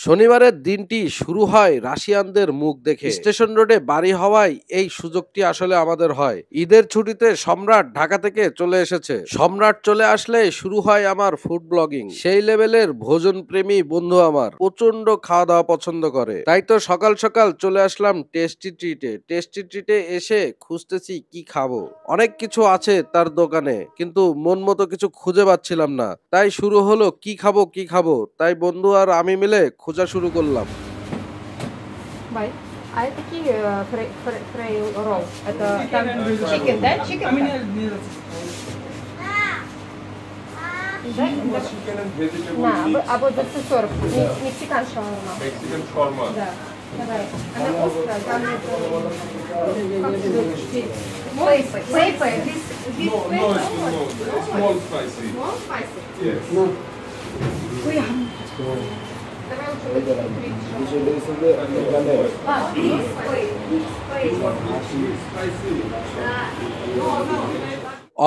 শনিবারের দিনটি শুরু হয় রাশিয়ানদের মুখ দেখে। স্টেশন রোডে বাড়ি হওয়ায় এই সুযোগটি আসলে আমাদের হয়। ঈদের ছুটিতে সম্রাট ঢাকা থেকে চলে এসেছে। সম্রাট চলে আসলে শুরু হয় আমার ফুড ব্লগিং। সেই লেভেলের ভোজন প্রেমী বন্ধু আমার প্রচন্ড খাওয়া দাওয়া পছন্দ করে। তাই তো সকাল সকাল চলে আসলাম টেস্টি ট্রিটে। টেস্টি ট্রিটে এসে খুঁজতেছি কি খাবো। অনেক কিছু আছে তার দোকানে, কিন্তু মন মতো কিছু খুঁজে পাচ্ছিলাম না। তাই শুরু হলো কি খাবো কি খাবো। তাই বন্ধু আর আমি মিলে খোঁজা শুরু করলাম। Бай. А это какие фрей ролл? Это там чикен, да? Чикен? Да? А вот за 140. Мексикан шаурма. Mexican shawarma. Да. Давай. Она острая, там это... Пейпы. Пейпы. No, it's small spicy. Small spicy? Yes. Ой, давай уже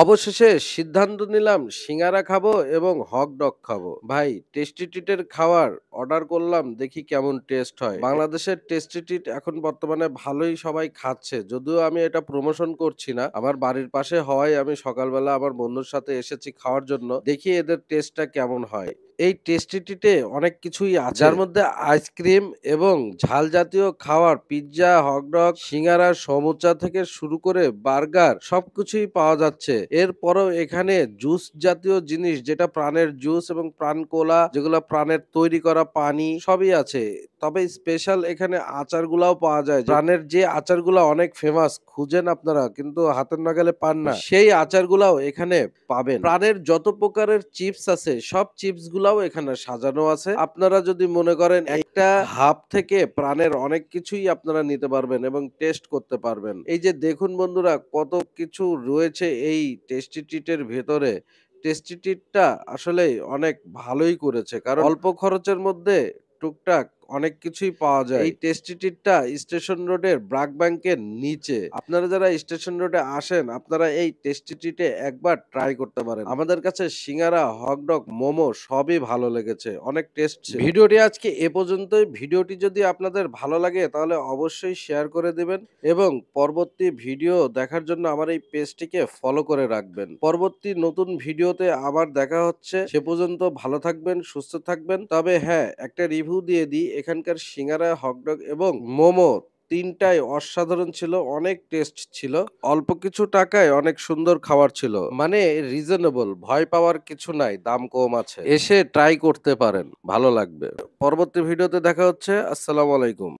অবশেষে সিদ্ধান্ত নিলাম সিঙ্গারা খাবো এবং হট ডগ খাবো। ভাই টেস্টি ট্রিটের খাওয়ার অর্ডার করলাম, দেখি কেমন টেস্ট হয়। বাংলাদেশের টেস্টি ট্রিট এখন বর্তমানে ভালোই সবাই খাচ্ছে, যদিও আমি এটা প্রমোশন করছি না। আমার বাড়ির পাশে হওয়ায় আমি সকালবেলা আমার বন্ধুর সাথে এসেছি খাওয়ার জন্য, দেখি এদের টেস্টটা কেমন হয়। এই টেস্টি ট্রিটে অনেক কিছুই আছে, যার মধ্যে আইসক্রিম এবং ঝাল জাতীয় খাবার, পিৎজা, হটডগ, সিঙ্গারা, সমুচা থেকে শুরু করে বার্গার সবকিছুই পাওয়া যাচ্ছে। এরপরও এখানে জুস জাতীয় জিনিস, যেটা প্রাণের জুস এবং প্রাণ কোলা, যেগুলো প্রাণের তৈরি করা পানি, সবই আছে। তবে স্পেশাল এখানে আচারগুলাও পাওয়া যায়। প্রাণের যে আচারগুলা অনেক ফেমাস, খুঁজেন আপনারা কিন্তু হাতের নাগালে পান না, সেই আচারগুলাও এখানে পাবেন। প্রাণের যত প্রকারের চিপস আছে সব চিপস গুলাও এখানে সাজানো আছে। আপনারা যদি মনে করেন একটা হাব থেকে প্রাণের অনেক কিছুই আপনারা নিতে পারবেন এবং টেস্ট করতে পারবেন। এই যে দেখুন বন্ধুরা, কত কিছু রয়েছে এই টেস্টি ট্রিটের ভেতরে। টেস্টি ট্রিটটা আসলে অনেক ভালোই করেছে, কারণ অল্প খরচের মধ্যে টুকটাক অনেক কিছুই পাওয়া যায়। এই টেস্টি ট্রিটটা স্টেশন রোডের ব্রাক ব্যাংকের নিচে। আপনারা যারা স্টেশন রোডে আসেন, আপনারা এই টেস্টি ট্রিটে একবার ট্রাই করতে পারেন। আমাদের কাছে সিঙ্গারা, হটডগ, মোমো সবই ভালো লেগেছে, অনেক টেস্ট ছিল। ভিডিওটি আজকে এ পর্যন্তই। ভিডিওটি যদি আপনাদের ভালো লাগে তাহলে অবশ্যই শেয়ার করে দিবেন এবং পরবর্তী ভিডিও দেখার জন্য আমার এই পেজটিকে ফলো করে রাখবেন। পরবর্তী নতুন ভিডিওতে আবার দেখা হচ্ছে। সে পর্যন্ত ভালো থাকবেন, সুস্থ থাকবেন। তবে হ্যাঁ, একটা রিভিউ দিয়ে দিই, এখানকার সিঙ্গারা, হটডগ এবং মোমো তিনটাই অসাধারণ ছিল, অনেক টেস্ট ছিল। অল্প কিছু টাকায় অনেক সুন্দর খাবার ছিল, মানে রিজনেবল, ভয় পাওয়ার কিছু নাই, দাম কম আছে। এসে ট্রাই করতে পারেন, ভালো লাগবে। পরবর্তী ভিডিওতে দেখা হচ্ছে। আসসালামু আলাইকুম।